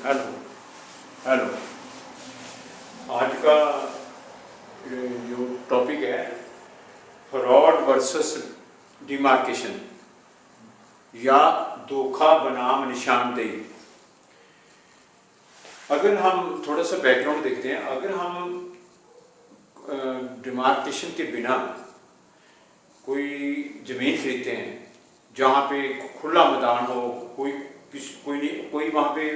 Hello hello. आज का जो टॉपिक है फ्रॉड वर्सेस डिमार्केशन या धोखा बनाम निशानदेही। अगर हम थोड़ा सा बैकग्राउंड देखते हैं, अगर हम डिमार्केशन के बिना कोई ज़मीन खरीदते हैं जहाँ पे खुला मैदान हो, कोई वहाँ पे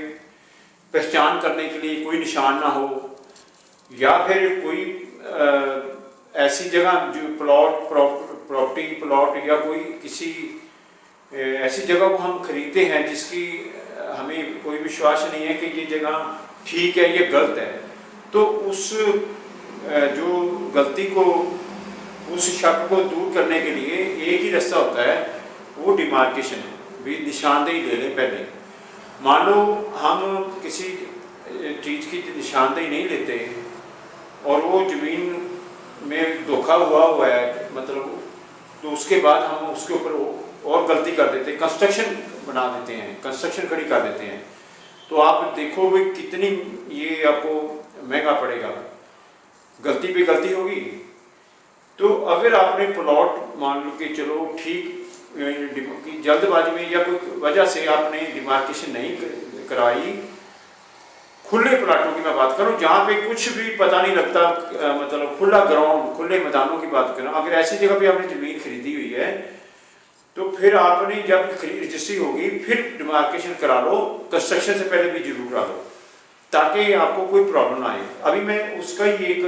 पहचान करने के लिए कोई निशान ना हो, या फिर कोई ऐसी जगह जो प्रॉपर्टी प्लॉट या कोई किसी ऐसी जगह को हम खरीदते हैं जिसकी हमें कोई विश्वास नहीं है कि ये जगह ठीक है ये गलत है, तो उस जो गलती को, उस शक को दूर करने के लिए एक ही रास्ता होता है, वो डिमार्केशन है। भी निशानदेही ले लें पहले। मान लो हम किसी चीज़ की निशानदेही नहीं लेते और वो ज़मीन में धोखा हुआ है, मतलब, तो उसके बाद हम उसके ऊपर और गलती कर देते हैं, कंस्ट्रक्शन बना देते हैं, कंस्ट्रक्शन खड़ी कर देते हैं, तो आप देखो भाई कितनी ये आपको महंगा पड़ेगा, गलती पे गलती होगी। तो अगर आपने प्लॉट मान लो कि चलो ठीक जल्दबाजी में या कोई वजह से आपने डिमार्केशन नहीं कराई, खुले प्लाटों की मैं बात करूं जहां पे कुछ भी पता नहीं लगता, मतलब खुला ग्राउंड, खुले मैदानों की बात करूं, अगर ऐसी जगह पे आपने ज़मीन खरीदी हुई है तो फिर आपने जब रजिस्ट्री होगी फिर डिमार्केशन करा लो, कंस्ट्रक्शन से पहले भी जरूर करा लो, ताकि आपको कोई प्रॉब्लम ना आए। अभी मैं उसका ही एक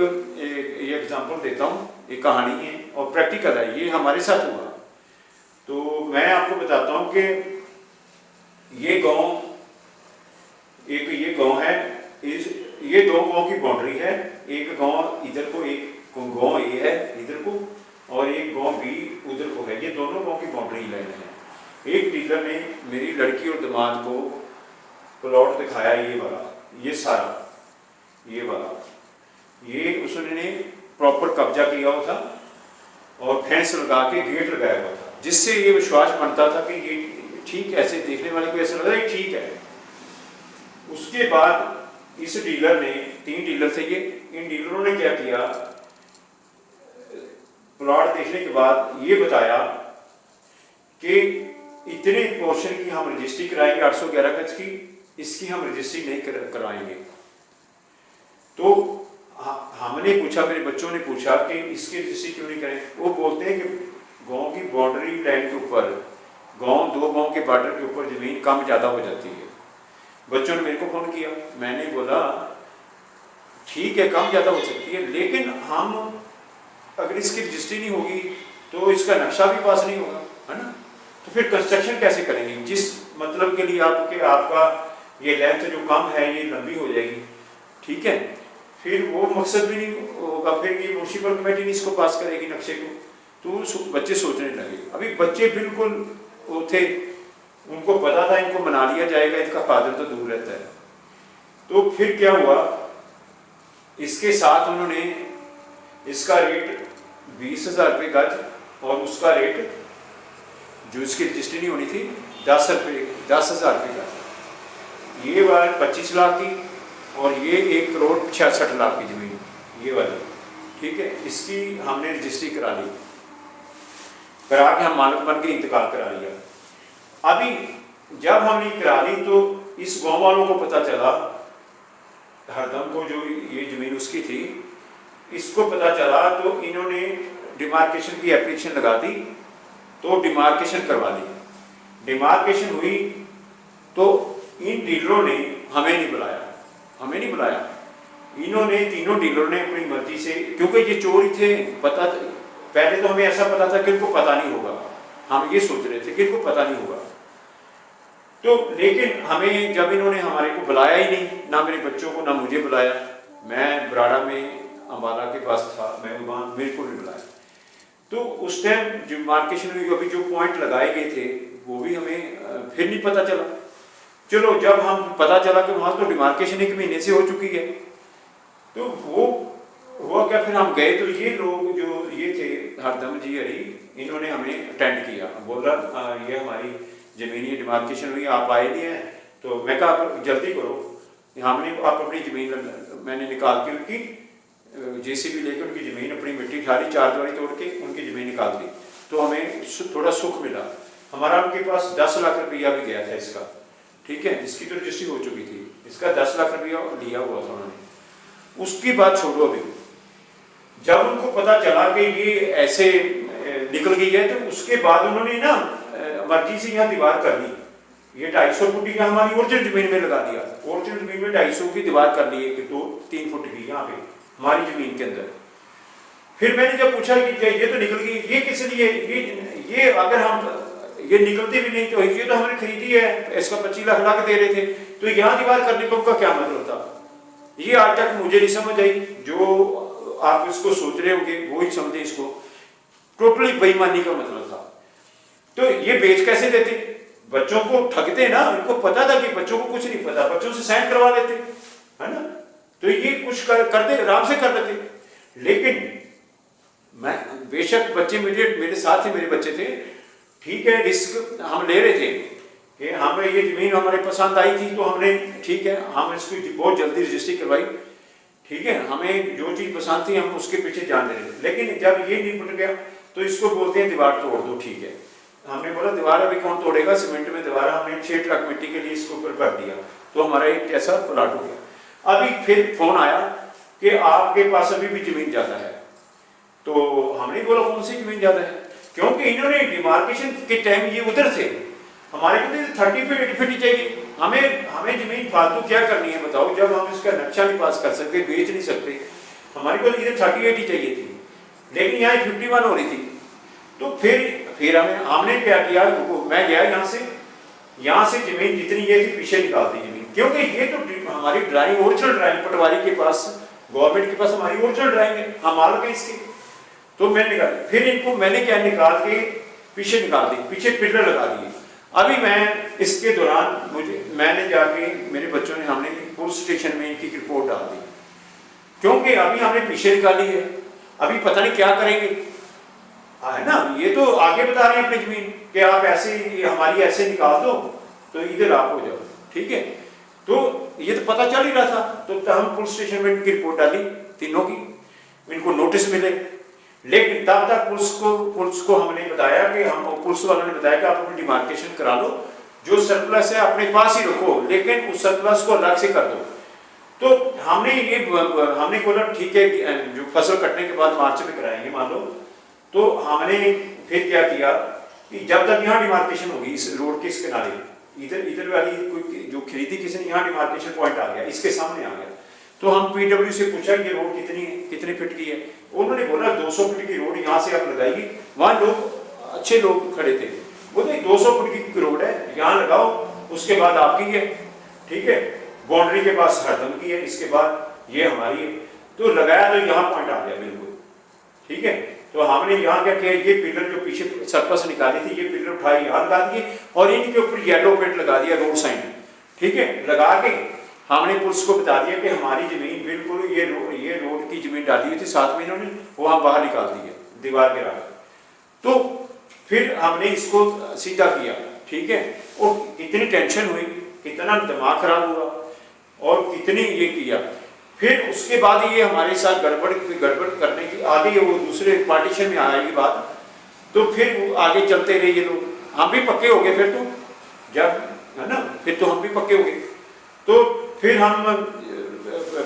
एग्जांपल देता हूँ, एक कहानी है और प्रैक्टिकल है, ये हमारे साथ हुआ। तो मैं आपको बताता हूँ कि ये गांव, एक ये गांव है, ये दो गांव की बाउंड्री है, एक गांव इधर को, एक गांव ये है इधर को और एक गांव भी उधर को है, ये दोनों गांव की बाउंड्री लाइन है। एक डीलर ने मेरी लड़की और दामाद को प्लॉट दिखाया, ये वाला, ये सारा, ये वाला, ये उसने प्रॉपर कब्जा किया हुआ था और फेंस लगा के गेट लगाया हुआ था, जिससे ये विश्वास बनता था कि ये ठीक, ऐसे देखने वाले को ऐसा लग रहा है ठीक है। उसके बाद इस डीलर ने, 3 डीलर थे ये, इन डीलरों ने क्या किया, प्लॉट देखने के बाद ये बताया कि इतने पोर्शन की हम रजिस्ट्री कराएंगे 811 गज की, इसकी हम रजिस्ट्री नहीं कराएंगे। तो हमने पूछा, मेरे बच्चों ने पूछा कि इसकी रजिस्ट्री क्यों नहीं करें। वो बोलते हैं कि गांव की बाउंड्री लाइन के ऊपर, दो गांव के बॉर्डर के ऊपर जमीन कम ज़्यादा हो जाती है। बच्चों ने मेरे को फोन किया, मैंने बोला ठीक है कम ज़्यादा हो सकती है, लेकिन हम अगर इसकी रजिस्ट्री नहीं होगी तो इसका नक्शा भी पास नहीं होगा, है ना, तो फिर कंस्ट्रक्शन कैसे करेंगे, जिस मतलब के लिए आपका ये लेंथ जो कम है ये लंबी हो जाएगी, ठीक है, फिर वो मकसद भी नहीं होगा, फिर ये म्यूनसिपल कमेटी नहीं इसको पास करेगी नक्शे को। तो बच्चे सोचने लगे, अभी बच्चे बिल्कुल वो थे, उनको पता था इनको मना लिया जाएगा, इसका फादर तो दूर रहता है। तो फिर क्या हुआ, इसके साथ उन्होंने इसका रेट 20,000 रुपये गज और उसका रेट जो इसकी रजिस्ट्री नहीं होनी थी 10,000 रुपये गज, ये वाला 25 लाख की और ये 1,66,00,000 की जमीन, ये वाली, ठीक है, इसकी हमने रजिस्ट्री करा ली, करा के हम मालिक बन के इंतकाल करा लिया। अभी जब हमने करा ली तो इस गांव वालों को पता चला, हरदम को जो ये जमीन उसकी थी, इसको पता चला, तो इन्होंने डिमार्केशन की एप्लीकेशन लगा दी, तो डिमार्केशन करवा ली। डिमार्केशन हुई तो इन डीलरों ने हमें नहीं बुलाया, इन्होंने, तीनों डीलरों ने अपनी मर्जी से, क्योंकि ये चोर ही थे, पता, पहले तो हमें ऐसा पता था कि इनको पता नहीं होगा, हम ये सोच रहे थे कि इनको पता नहीं होगा, तो लेकिन हमें जब इन्होंने हमारे को बुलाया ही नहीं, ना मेरे बच्चों को ना मुझे बुलाया, मैं बराड़ा में अम्बाला के पास था, मैं वहाँ, मेरे को नहीं बुलाया। तो उस टाइम जो मार्केशन हुई, अभी जो पॉइंट लगाए गए थे वो भी हमें फिर नहीं पता चला। चलो जब हम पता चला कि वहाँ तो डिमार्केशन 1 महीने से हो चुकी है, तो वो हुआ क्या, फिर हम गए तो ये लोग जो ये थे हरदम जी हरी, इन्होंने हमें अटेंड किया, बोला ये हमारी ज़मीनी डिमार्केशन हुई, आप आए नहीं हैं, तो मैं कहा जल्दी करो, हमने आप अपनी ज़मीन मैंने निकाल के उनकी जेसीबी लेके उनकी ज़मीन अपनी मिट्टी खाली 4 दीवारी तोड़ के उनकी ज़मीन निकाल दी, तो हमें थोड़ा सुख मिला। हमारा उनके पास 10 लाख रुपया भी गया था इसका, ठीक है, इसकी तो रजिस्ट्री हो चुकी थी, इसका 10 लाख रुपया लिया हुआ था उन्होंने। उसकी बात छोड़ो अभी, जब उनको पता चला कि ये ऐसे निकल गई है, तो उसके बाद उन्होंने ना मर्जी से यहाँ दीवार कर दी। ये 250 फुट की हमारी ओरिजिनल जमीन में लगा दिया, ओरिजिनल जमीन में 250 की दीवार कर ली है, 2-3 फुट की यहाँ पे हमारी जमीन के अंदर। फिर मैंने जब पूछा कि ये तो निकल गई, ये किस लिए, ये अगर हम ये निकलती भी नहीं तो ये तो हमने खरीदी है, इसका 25 लाख दे रहे थे, तो यहाँ दीवार करने का उनका क्या मतलब था? ये आज तक मुझे नहीं समझ आई। जो आप इसको सोच रहे होंगे वो ही समझे इसको, टोटली बेईमानी का मतलब था। तो ये बेच कैसे देते? बच्चों को ठगते ना, इनको पता था कि बच्चों को कुछ नहीं पता, बच्चों से साइन करवा लेते, है ना, तो ये कुछ करते आराम से कर लेते। लेकिन मैं बेशक बच्चे मेरे साथ ही मेरे बच्चे थे, ठीक है, रिस्क हम ले रहे थे कि हमें ये जमीन हमारे पसंद आई थी, तो हमने ठीक है हम इसकी बहुत जल्दी रजिस्ट्री करवाई, ठीक है, हमें जो चीज़ पसंद थी हम उसके पीछे जान दे रहे थे। लेकिन जब ये नहीं पट गया तो इसको बोलते हैं दीवार तोड़ दो, ठीक है। हमने बोला दीवार अभी कौन तोड़ेगा, सीमेंट में दीवार, हमने 6 ट्रक मिट्टी के लिए इसके ऊपर भर दिया, तो हमारा एक ऐसा प्लाट हो गया। अभी फिर फोन आया कि आपके पास अभी भी जमीन ज़्यादा है, तो हमने बोला कौन सी जमीन ज़्यादा है, क्योंकि इन्होंने डिमार्केशन के टाइम ये उधर थे, हमारे को 30 फीट चाहिए, हमें जमीन फालतू क्या करनी है बताओ, जब हम इसका नक्शा नहीं पास कर सकते, बेच नहीं सकते, हमारे को इधर 30-80 चाहिए थी, लेकिन यहाँ 51 हो रही थी। तो फिर हमने क्या किया, मैं गया यहाँ से जमीन जितनी ये थी पीछे निकाल दी जमीन, क्योंकि ये तो हमारी ड्राइंग ओरिजिनल ड्राइंग पटवारी के पास, गवर्नमेंट के पास हमारी ओरिजिनल ड्राइंग है, हम मालक हैं इसके। तो मैंने निकाल, फिर इनको मैंने क्या निकाल के पीछे निकाल दी, पीछे पिलर लगा दिए। अभी मैं इसके दौरान मैंने जाके मेरे बच्चों ने हमने पुलिस स्टेशन में इनकी रिपोर्ट डाल दी, क्योंकि अभी हमने पीछे निकाली है, अभी पता नहीं क्या करेंगे, है ना। ये तो आगे बता रहे हैं अपनी जमीन कि आप ऐसे हमारी ऐसे निकाल दो तो इधर आप हो जाओ, ठीक है। तो ये तो पता चल ही रहा था, तो हम पुलिस स्टेशन में इनकी रिपोर्ट डाली तीनों की, इनको नोटिस मिले। लेकिन तब तक पुलिस को हमने बताया कि पुलिस वालों ने बताया कि आप अपनी डिमार्केशन करा लो, जो सरप्लस है अपने पास ही रखो, लेकिन उस सरप्लस को अलग से कर दो। तो हमने बोला ठीक है, जो फसल कटने के बाद मार्च में कराएंगे मान लो। तो हमने फिर क्या किया कि जब तक यहाँ डिमार्केशन होगी इस रोड के इस किनारे, इधर वाली कोई जो खरीदी किसी ने, यहाँ डिमार्केशन पॉइंट आ गया, इसके सामने आ गया, तो हम पीडब्ल्यू से पूछा ये रोड कितनी फीट की है, उन्होंने बोला 200 फीट की रोड यहाँ से आप लगाइए। वहाँ लोग अच्छे लोग खड़े थे, बोले 200 फीट की रोड है, यहाँ लगाओ, उसके बाद आपकी है, ठीक है, बाउंड्री के पास हरदम की है, इसके बाद ये हमारी है। तो लगाया तो यहाँ पॉइंट आ गया बिल्कुल, ठीक है। तो हमने यहाँ क्या किया, ये पिलर जो पीछे सरप्लस निकाली थी, ये पिलर उठाए यहाँ लगा दिए और इनके ऊपर येलो पेंट लगा दिया रोड साइन, ठीक है। लगा के हमने पुलिस को बता दिया कि हमारी जमीन बिल्कुल ये रोड की जमीन डाली हुई थी, साथ में इन्होंने वहाँ बाहर निकाल दी है दीवार के रास्ते। तो फिर हमने इसको सीधा किया, ठीक है। और कितनी टेंशन हुई, कितना दिमाग खराब हुआ और कितनी ये किया। फिर उसके बाद ये हमारे साथ गड़बड़ करने की आगे वो दूसरे पार्टीशन में आएगी बात, तो फिर वो आगे चलते रहे ये लोग, हम भी पक्के हो गए फिर, तो जब है ना, फिर तो हम भी पक्के हो गए। तो फिर हम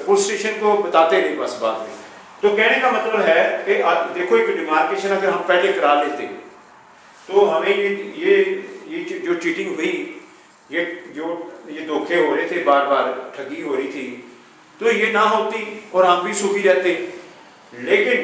पुलिस स्टेशन को बताते रहे बस बाद में। तो कहने का मतलब है कि देखो एक डिमार्केशन अगर हम पहले करा लेते तो हमें ये जो चीटिंग हुई, ये धोखे हो रहे थे, बार बार ठगी हो रही थी, तो ये ना होती और हम भी सुखी रहते। लेकिन